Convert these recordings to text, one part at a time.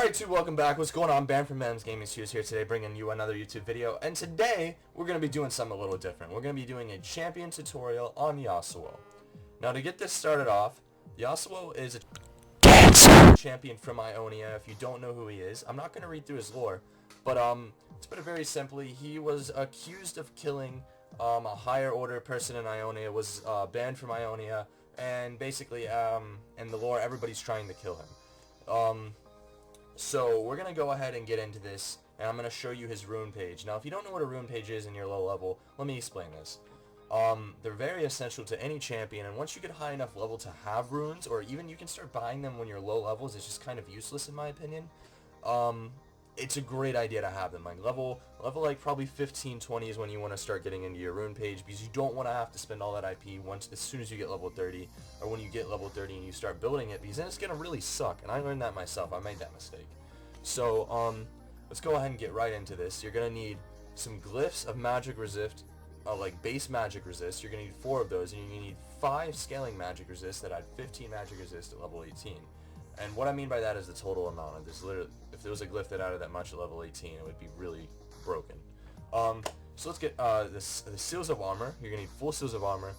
Alright, YouTube, welcome back. What's going on? Bam from Bam's Gaming Studios here today, bringing you another YouTube video. And today, we're going to be doing something a little different. We're going to be doing a champion tutorial on Yasuo. Now, to get this started off, Yasuo is a champion from Ionia. If you don't know who he is, I'm not going to read through his lore, but to put it very simply, he was accused of killing a higher order person in Ionia, was banned from Ionia, and basically, in the lore, everybody's trying to kill him. So we're going to go ahead and get into this, and I'm going to show you his rune page. Now, if you don't know what a rune page is and you're low level, let me explain this. They're very essential to any champion, and once you get high enough level to have runes, or even you can start buying them when you're low levels, it's just kind of useless in my opinion. It's a great idea to have them. Like level like probably 15, 20 is when you want to start getting into your rune page, because you don't want to have to spend all that IP as soon as you get level 30, or when you get level 30 and you start building it, because then it's gonna really suck. And I learned that myself. I made that mistake. So let's go ahead and get right into this. You're gonna need some glyphs of magic resist, like base magic resist. You're gonna need 4 of those, and you're gonna need 5 scaling magic resist that add 15 magic resist at level 18. And what I mean by that is the total amount of this. Literally, if there was a glyph that added that much at level 18, it would be really broken. So let's get the seals of armor. You're gonna need full seals of armor,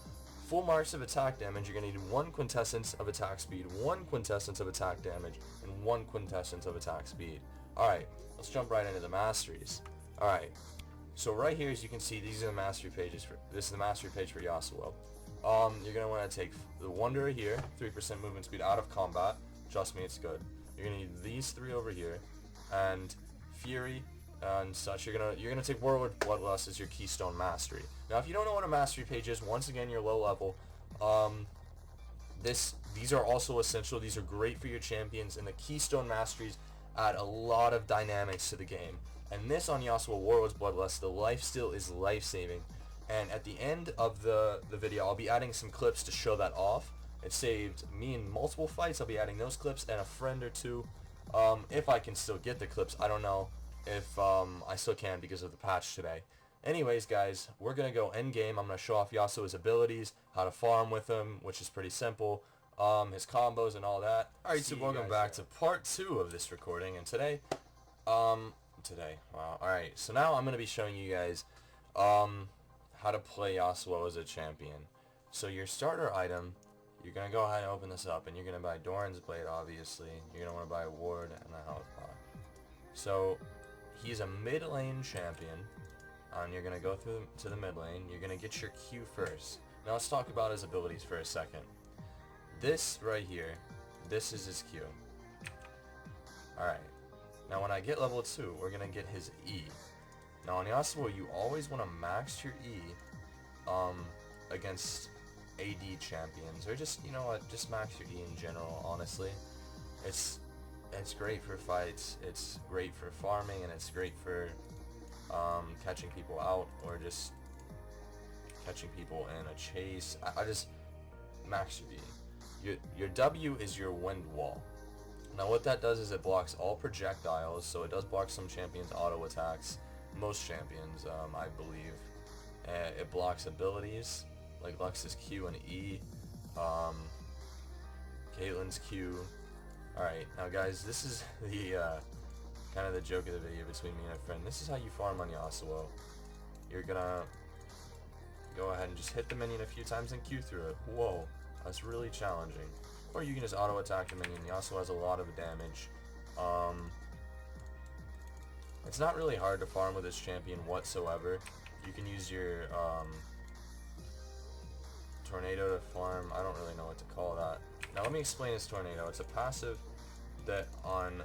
full marks of attack damage. You're gonna need 1 quintessence of attack speed, 1 quintessence of attack damage, and 1 quintessence of attack speed. All right, let's jump right into the masteries. All right, so right here, as you can see, these are the mastery pages. This is the mastery page for Yasuo. You're gonna want to take the Wanderer here, 3% movement speed out of combat. Trust me, it's good. You're gonna need these 3 over here, and Fury and such. You're gonna take Warlord Bloodlust as your Keystone Mastery. Now, if you don't know what a mastery page is, once again, you're low level. These are also essential. These are great for your champions, and the Keystone Masteries add a lot of dynamics to the game. And this on Yasuo Warlord's Bloodlust, the lifesteal is life-saving. And at the end of the video, I'll be adding some clips to show that off. It saved me in multiple fights. I'll be adding those clips and a friend or two. If I can still get the clips. I don't know if I still can because of the patch today. Anyways, guys, we're going to go end game. I'm going to show off Yasuo's abilities, how to farm with him, which is pretty simple, his combos and all that. Alright, so welcome back to part 2 of this recording. And today, wow. Alright, so now I'm going to be showing you guys how to play Yasuo as a champion. So your starter item, you're going to go ahead and open this up, and you're going to buy Doran's Blade, obviously. You're going to want to buy a Ward and a Health Bar. So, he's a mid lane champion, and you're going to go through to the mid lane. You're going to get your Q first. Now let's talk about his abilities for a second. This right here, this is his Q. Alright. Now when I get level 2, we're going to get his E. Now on Yasuo, you always want to max your E against AD champions, or just, you know what, just max your E in general. Honestly, it's great for fights, it's great for farming, and it's great for catching people out, or just catching people in a chase. I just max your E. Your W is your wind wall. Now what that does is it blocks all projectiles, so it does block some champions' auto attacks, most champions, I believe. It blocks abilities like Lux's Q and E, Caitlyn's Q. Alright, now guys, this is the kind of the joke of the video between me and a friend. This is how you farm on Yasuo. You're gonna go ahead and just hit the minion a few times and Q through it. Whoa, that's really challenging. Or you can just auto attack the minion. Yasuo has a lot of damage. It's not really hard to farm with this champion whatsoever. You can use your Tornado to farm. I don't really know what to call that. Now let me explain this Tornado. It's a passive that on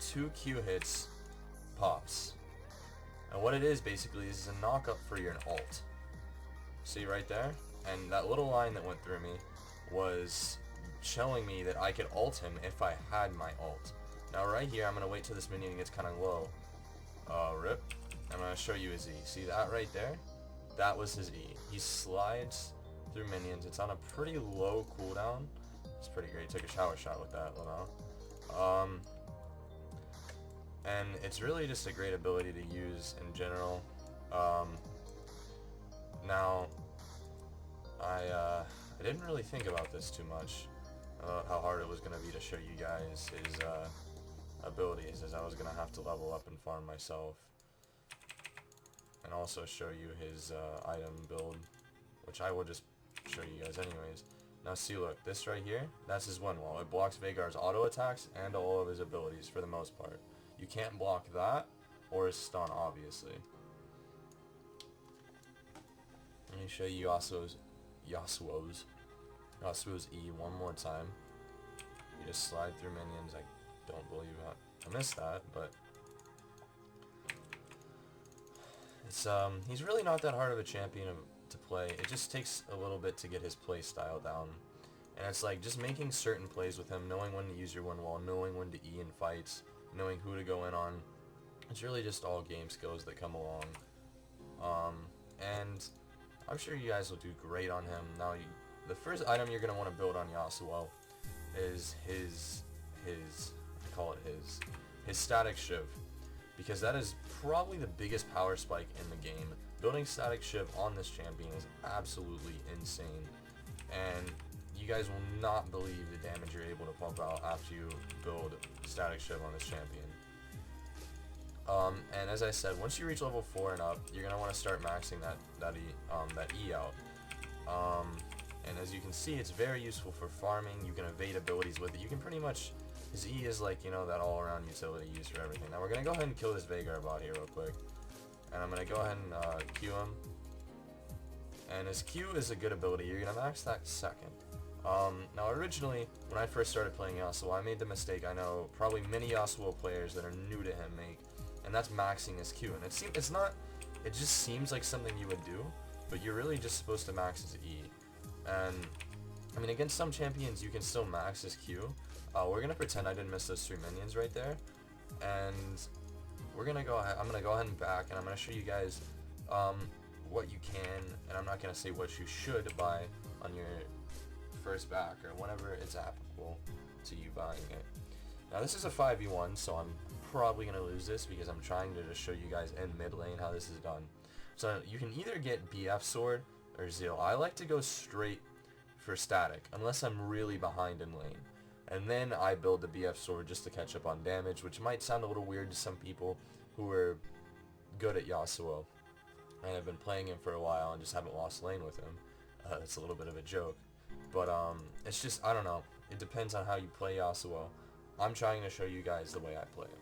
2 Q hits pops. And what it is basically is a knock-up for your ult. See right there? And that little line that went through me was showing me that I could ult him if I had my ult. Now right here, I'm going to wait till this minion gets kind of low. Rip. I'm going to show you his E. See that right there? That was his E. He slides through minions. It's on a pretty low cooldown. It's pretty great. Took a shower shot with that, and it's really just a great ability to use in general. Now, I didn't really think about this too much, about how hard it was going to be to show you guys his abilities, as I was gonna have to level up and farm myself, and also show you his item build, which I will just show you guys anyways. Now see, look, this right here, that's his one wall. It blocks Veigar's auto attacks and all of his abilities for the most part. You can't block that or his stun, obviously. Let me show you Yasuo's E one more time. You just slide through minions. I don't believe I missed that, but it's he's really not that hard of a champion to play. It just takes a little bit to get his play style down, and it's like just making certain plays with him, knowing when to use your one wall, knowing when to E in fights, knowing who to go in on. It's really just all game skills that come along, and I'm sure you guys will do great on him. Now, the first item you're gonna want to build on Yasuo is his static shiv, because that is probably the biggest power spike in the game. Building static shiv on this champion is absolutely insane, and you guys will not believe the damage you're able to pump out after you build static shiv on this champion. And as I said, once you reach level 4 and up, you're gonna want to start maxing that E out. And as you can see, it's very useful for farming. You can evade abilities with it. You can pretty much, his E is like, you know, that all-around utility used for everything. Now we're gonna go ahead and kill this Veigar bot here real quick, and I'm gonna go ahead and Q him. And his Q is a good ability. You're gonna max that second. Now originally, when I first started playing Yasuo, I made the mistake I know probably many Yasuo players that are new to him make, and that's maxing his Q. And it just seems like something you would do, but you're really just supposed to max his E. And I mean, against some champions you can still max his Q. We're gonna pretend I didn't miss those 3 minions right there, and we're gonna go ahead. I'm gonna go ahead and back, and I'm gonna show you guys what you can, and I'm not gonna say what you should buy on your first back or whenever it's applicable to you buying it. Now this is a 5v1, so I'm probably gonna lose this because I'm trying to just show you guys in mid lane how this is done. So you can either get BF sword or Zeal. I like to go straight for static unless I'm really behind in lane, and then I build the BF sword just to catch up on damage, which might sound a little weird to some people who are good at Yasuo and have been playing him for a while and just haven't lost lane with him. It's a little bit of a joke, but it's just, I don't know, it depends on how you play Yasuo. I'm trying to show you guys the way I play him.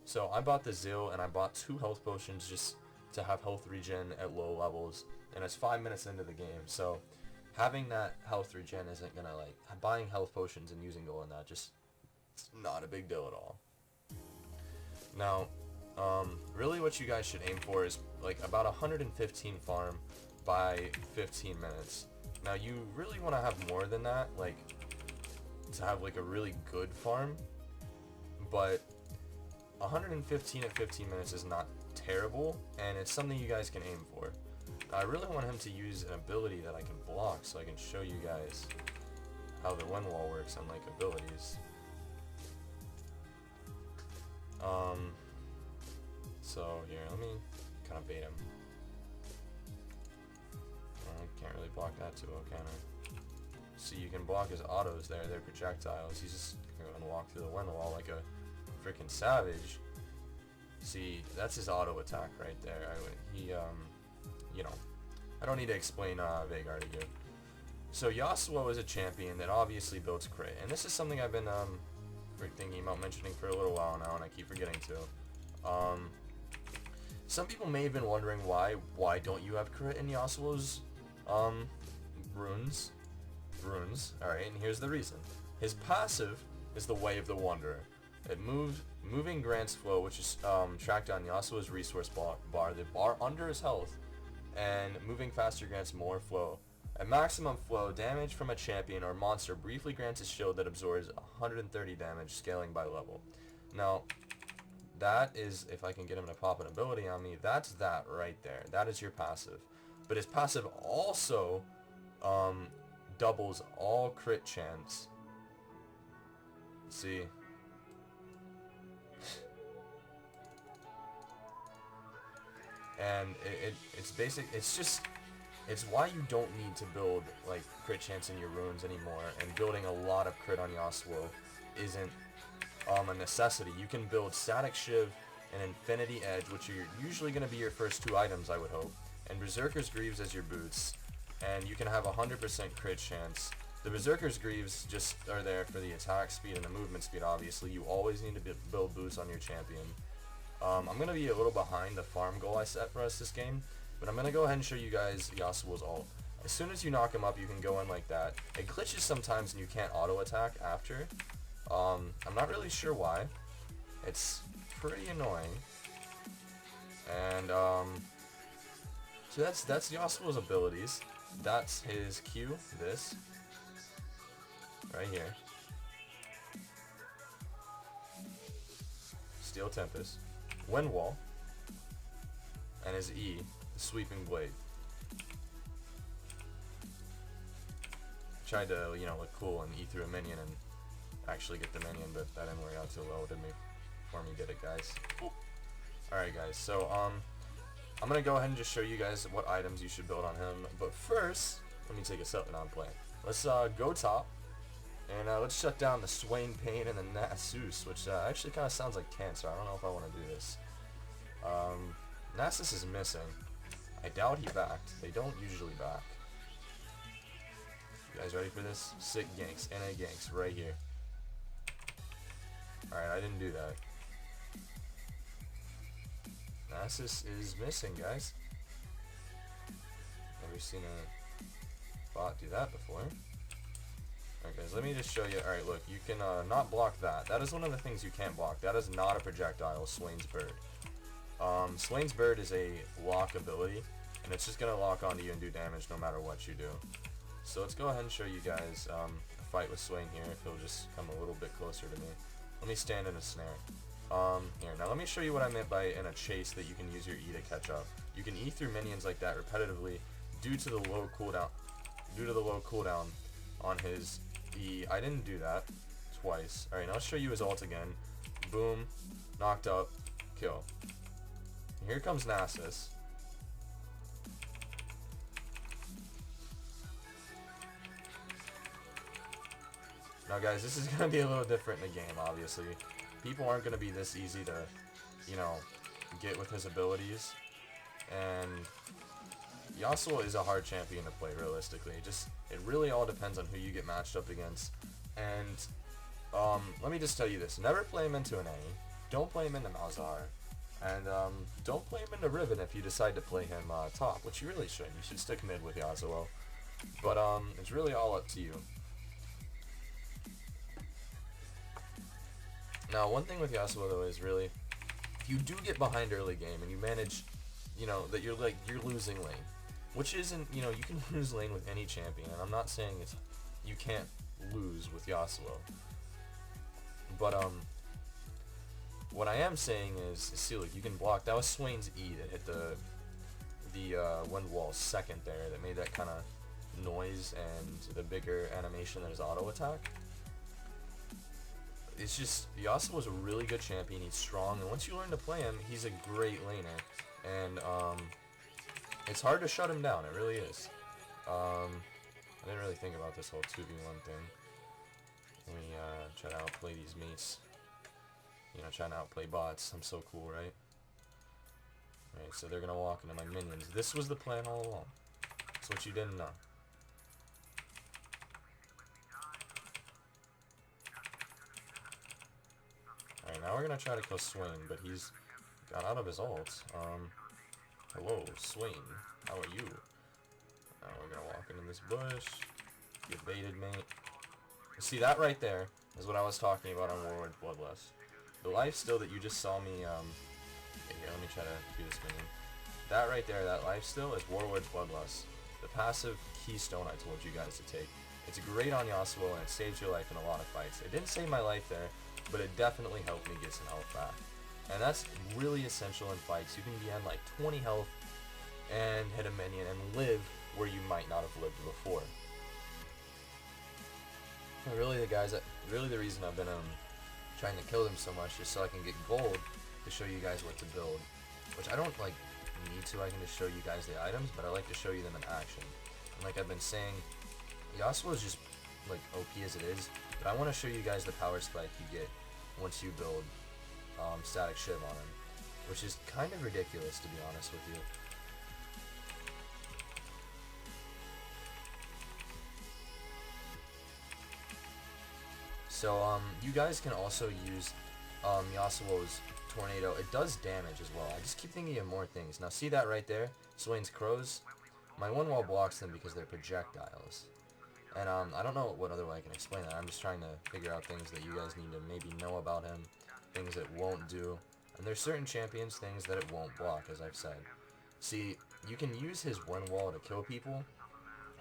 So I bought the Zeal, and I bought 2 health potions just to have health regen at low levels, and it's 5 minutes into the game, so having that health regen isn't gonna, like, buying health potions and using gold on that, just, it's not a big deal at all. Now, really what you guys should aim for is like about 115 farm by 15 minutes. Now you really want to have more than that, like to have like a really good farm, but 115 at 15 minutes is not terrible, and it's something you guys can aim for. I really want him to use an ability that I can block, so I can show you guys how the one wall works on like abilities. So here, let me kind of bait him. I can't really block that too well, can I? See, you can block his autos there, they're projectiles. He's just gonna walk through the one wall like a freaking savage. See, that's his auto attack right there. You know, I don't need to explain Veigar to you. So Yasuo is a champion that obviously builds crit, and this is something I've been thinking about mentioning for a little while now, and I keep forgetting to. Some people may have been wondering why don't you have crit in Yasuo's runes? Alright, and here's the reason. His passive is the Way of the Wanderer. It moving grants flow, which is tracked on Yasuo's resource bar, the bar under his health, and moving faster grants more flow. At maximum flow, damage from a champion or monster briefly grants a shield that absorbs 130 damage, scaling by level. Now, that is, if I can get him to pop an ability on me, that's that right there. That is your passive. But his passive also doubles all crit chance. See? And it's basic, it's why you don't need to build like crit chance in your runes anymore, and building a lot of crit on Yasuo isn't a necessity. You can build Static Shiv and Infinity Edge, which are usually going to be your first 2 items, I would hope, and Berserker's Greaves as your boots, and you can have a 100% crit chance. The Berserker's Greaves just are there for the attack speed and the movement speed, obviously. You always need to build boots on your champion. I'm going to be a little behind the farm goal I set for us this game, but I'm going to go ahead and show you guys Yasuo's ult. As soon as you knock him up, you can go in like that. It glitches sometimes and you can't auto-attack after. I'm not really sure why. It's pretty annoying. And, so that's Yasuo's abilities. That's his Q, this. Right here. Steel Tempest. Wind Wall. And his E, the Sweeping Blade. Tried to, you know, look cool and E through a minion and actually get the minion, but that didn't work out too well for me, did it, guys? Alright, guys, so, I'm gonna go ahead and just show you guys what items you should build on him, but first, let me take a second on play. Let's, go top, and, let's shut down the Swain Pain and the Nasus, which, actually kind of sounds like cancer. I don't know if I want to do this. Nasus is missing. I doubt he backed. They don't usually back. You guys ready for this? Sick ganks, NA ganks, right here. Alright, I didn't do that. Nasus is missing, guys. Never seen a bot do that before. Alright, guys, let me just show you. Alright, look, you can not block that. That is one of the things you can't block. That is not a projectile, Swain's Bird. Swain's Bird is a lock ability, and it's just going to lock onto you and do damage no matter what you do. So let's go ahead and show you guys a fight with Swain here, if he'll just come a little bit closer to me. Let me stand in a snare. Here, now let me show you what I meant by in a chase that you can use your E to catch up. You can E through minions like that repetitively due to the low cooldown on his E. I didn't do that twice. Alright, now I'll show you his ult again. Boom, knocked up, kill. And here comes Nasus. Now guys, this is going to be a little different in the game, obviously. People aren't going to be this easy to, you know, get with his abilities. And Yasuo is a hard champion to play, realistically. It really all depends on who you get matched up against. And, let me just tell you this. Never play him into an A. Don't play him into Malzahar. And, don't play him into Riven if you decide to play him, top, which you really shouldn't. You should stick mid with Yasuo. But, it's really all up to you. Now, one thing with Yasuo, though, is really, if you do get behind early game and you manage, you know, that you're losing lane, which isn't, you know, you can lose lane with any champion, and I'm not saying you can't lose with Yasuo. But, what I am saying is see, look, you can block. That was Swain's E that hit the wind wall second there, that made that kind of noise and the bigger animation that is auto attack. It's just, Yasuo is a really good champion. He's strong, and once you learn to play him, he's a great laner. And, it's hard to shut him down. It really is. I didn't really think about this whole 2v1 thing. Let me, try to outplay these mates. You know, trying to outplay bots. I'm so cool, right? Alright, so they're gonna walk into my minions. This was the plan all along. That's what you didn't know. Alright, now we're gonna try to kill Swain, but he's got out of his ult. Hello, Swain. How are you? Now we're gonna walk into this bush. Get baited, mate. See, that right there is what I was talking about on Warlord Bloodlust. The lifesteal that you just saw me, here, let me try to do this minion. That right there, that lifesteal is Warlord's Bloodlust. The passive keystone I told you guys to take. It's great on Yasuo, and it saves your life in a lot of fights. It didn't save my life there, but it definitely helped me get some health back. And that's really essential in fights. You can be on like 20 health and hit a minion and live where you might not have lived before. And really, the reason I've been trying to kill them so much is so I can get gold to show you guys what to build. Which I don't like need to. I can just show you guys the items, but I like to show you them in action. And like I've been saying, Yasuo is just like OP as it is, but I want to show you guys the power spike you get once you build Static Shiv on him, which is kind of ridiculous, to be honest with you. So, you guys can also use Yasuo's Tornado. It does damage as well. I just keep thinking of more things. Now, see that right there? Swain's Crows? My one wall blocks them because they're projectiles. And, I don't know what other way I can explain that. I'm just trying to figure out things that you guys need to maybe know about him. Things it won't do. And there's certain champions, things that it won't block, as I've said. See, you can use his one wall to kill people.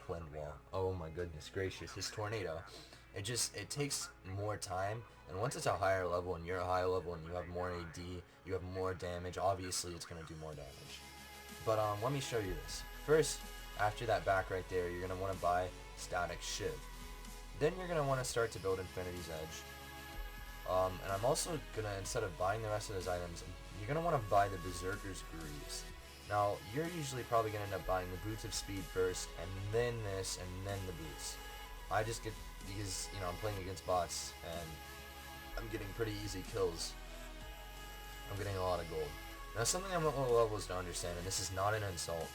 One wall. Oh my goodness gracious. His Tornado. It takes more time, and once it's a higher level and you're a higher level and you have more AD, you have more damage, obviously it's going to do more damage. But let me show you this. First, after that back right there, you're going to want to buy Static Shiv. Then you're going to want to start to build Infinity's Edge. And I'm also going to, instead of buying the rest of those items, you're going to want to buy the Berserker's Greaves. Now, you're usually probably going to end up buying the Boots of Speed first, and then this, and then the Boots. I just get, because, you know, I'm playing against bots, and I'm getting pretty easy kills. I'm getting a lot of gold. Now, something I'm at low levels to understand, and this is not an insult.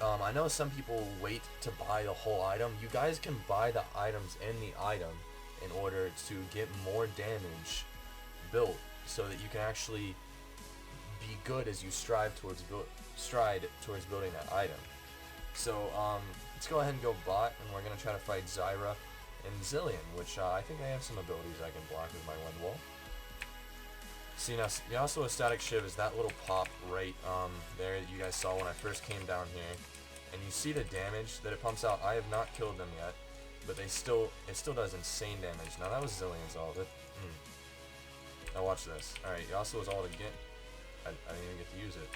I know some people wait to buy the whole item. You guys can buy the items in the item in order to get more damage built, so that you can actually be good as you stride towards building that item. So, let's go ahead and go bot, and we're going to try to fight Zyra and Zillion, which I think I have some abilities I can block with my one wall. See, now, Yasuo's Static Shiv is that little pop right there that you guys saw when I first came down here. And you see the damage that it pumps out. I have not killed them yet, but it still does insane damage. Now, that was Zillion's ult. Now, watch this. Alright, Yasuo's ult again. I didn't even get to use it.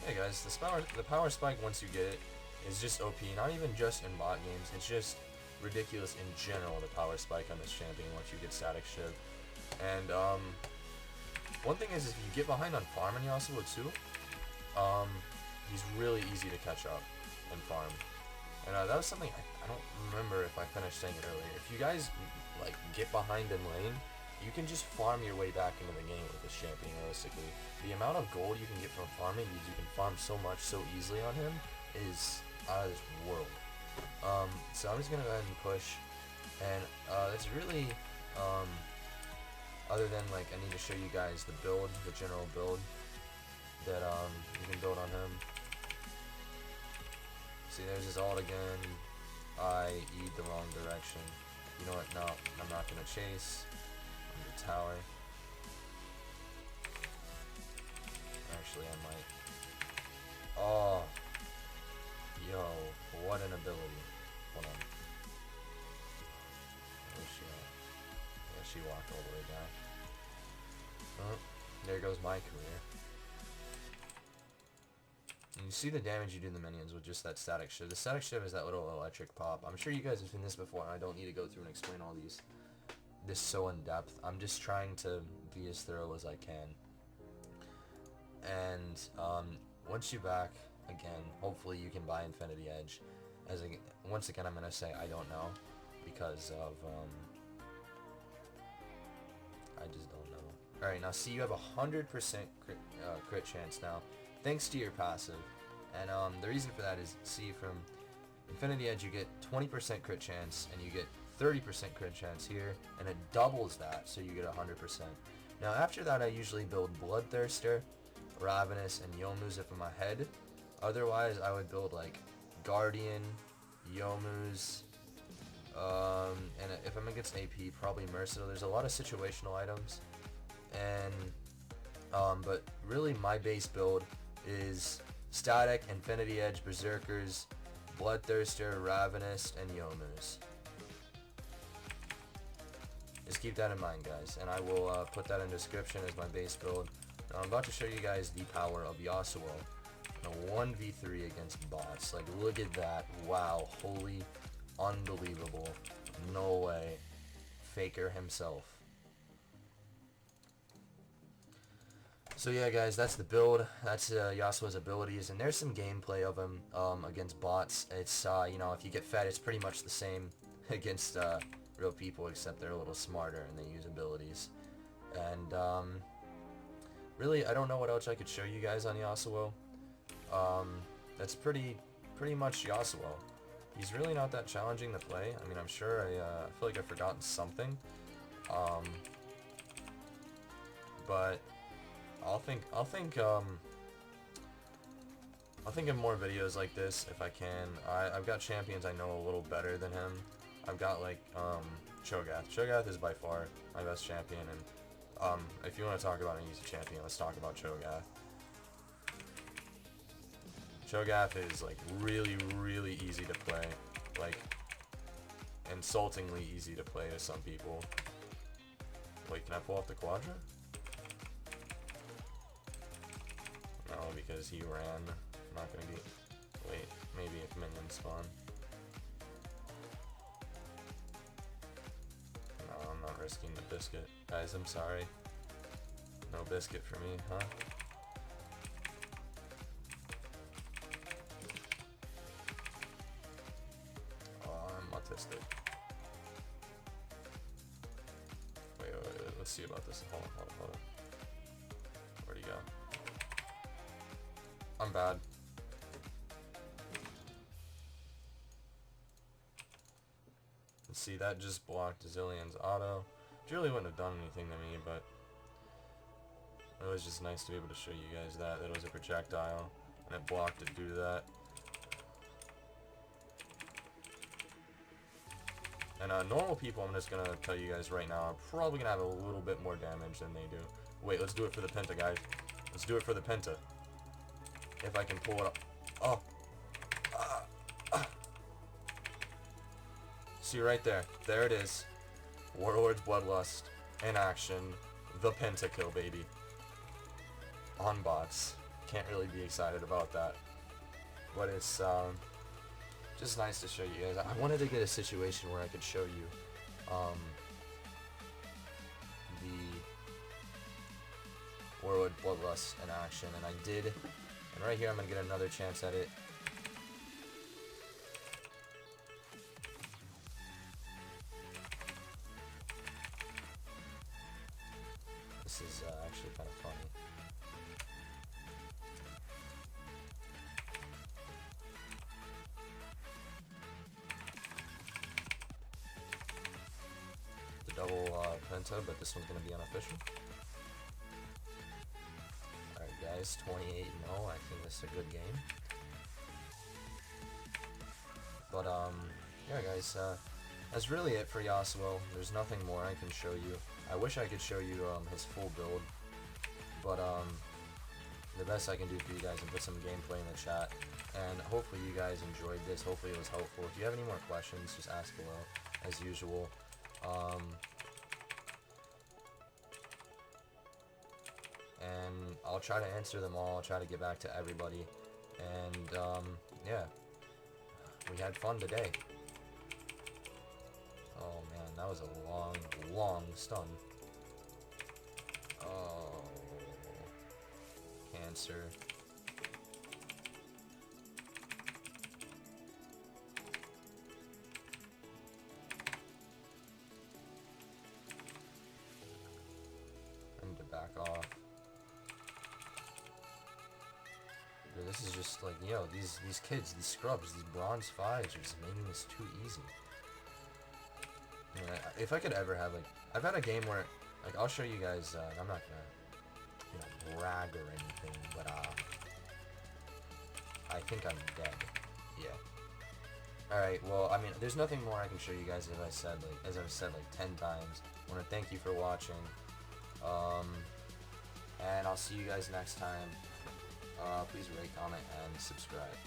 Yeah, guys, the power spike, once you get it, is just OP. Not even just in bot games. It's just ridiculous in general, the power spike on this champion once you get Static Shiv. And, one thing is, if you get behind on farming Yasuo too, he's really easy to catch up and farm. And, that was something, I don't remember if I finished saying it earlier. If you guys, like, get behind in lane, you can just farm your way back into the game with this champion, realistically. The amount of gold you can get from farming, because you can farm so much so easily on him, is out of this world. So I'm just going to go ahead and push, and that's really, other than, like, I need to show you guys the build, the general build, that you can build on him. See, there's his ult again. I eat the wrong direction. You know what, no, I'm not going to chase. The tower. Actually, I might. Oh, yo, what an ability! Hold on. Where's she at? Yeah, she walked all the way down. Oh, there goes my career. And you see the damage you do to the minions with just that Static Shiv. The Static Shiv is that little electric pop. I'm sure you guys have seen this before, and I don't need to go through and explain all this so in depth. I'm just trying to be as thorough as I can. And once you back again, hopefully you can buy Infinity Edge. Once again, I'm gonna say I don't know, because of I just don't know. All right, now see, you have 100% crit chance now, thanks to your passive. And the reason for that is, see, from Infinity Edge you get 20% crit chance, and you get 30% crit chance here, and it doubles that, so you get 100%. Now after that, I usually build Bloodthirster, Ravenous, and Youmuu's if I'm ahead. Otherwise, I would build like Guardian, Youmuu's, and if I'm against AP, probably Merciless. There's a lot of situational items, and but really my base build is Static, Infinity Edge, Berserkers, Bloodthirster, Ravenous, and Youmuu's. Just keep that in mind, guys, and I will put that in the description as my base build. Now I'm about to show you guys the power of Yasuo in a 1v3 against bots. Like, look at that. Wow, holy, unbelievable. No way. Faker himself. So yeah, guys, that's the build. That's Yasuo's abilities, and there's some gameplay of him against bots. It's, you know, if you get fed, it's pretty much the same. against real people, except they're a little smarter and they use abilities. And really, I don't know what else I could show you guys on Yasuo. That's pretty much Yasuo. He's really not that challenging to play. I mean, I'm sure I feel like I've forgotten something. But I'll think of more videos like this if I can. I've got champions I know a little better than him. I've got like Cho'Gath. Cho'Gath is by far my best champion, and if you want to talk about an easy champion, let's talk about Cho'Gath. Cho'Gath is like really easy to play, like insultingly easy to play to some people. Wait, can I pull off the Quadra? No, because he ran. I'm not gonna be. Wait, maybe if minions spawn. No, I'm not risking the biscuit. Guys, I'm sorry. No biscuit for me, huh? Oh, I'm autistic. Wait, let's see about this. Hold on. Where'd he go? I'm bad. Let's see, that just blocked Zillion's auto. Which really wouldn't have done anything to me, but it was just nice to be able to show you guys that it was a projectile, and it blocked to do that. And normal people, I'm just gonna tell you guys right now, are probably gonna have a little bit more damage than they do. Wait, let's do it for the Penta, guys. Let's do it for the Penta. If I can pull it up. Oh. See right there. There it is. Warlord's Bloodlust in action. The pentakill, baby. On bots. Can't really be excited about that. But it's just nice to show you guys. I wanted to get a situation where I could show you the Warlord Bloodlust in action, and I did. And right here I'm going to get another chance at it. This is actually kind of funny. The double penta, but this one's going to be unofficial. Alright guys, 28-0, I think this is a good game. But yeah guys, that's really it for Yasuo. There's nothing more I can show you. I wish I could show you his full build, but the best I can do for you guys is put some gameplay in the chat, and hopefully you guys enjoyed this. Hopefully it was helpful. If you have any more questions, just ask below, as usual. And I'll try to answer them all. I'll try to get back to everybody, and yeah, we had fun today. Oh man, that was a long stun. Oh, cancer. I need to back off. Dude, this is just like, yo, these kids, these scrubs, these bronze 5s are just making this too easy. Yeah, if I could ever have, like, I've had a game where, like, I'll show you guys, I'm not gonna, you know, brag or anything, but, I think I'm dead. Yeah. Alright, well, I mean, there's nothing more I can show you guys, as I've said, like, 10 times. I want to thank you for watching, and I'll see you guys next time. Please rate, comment, and subscribe.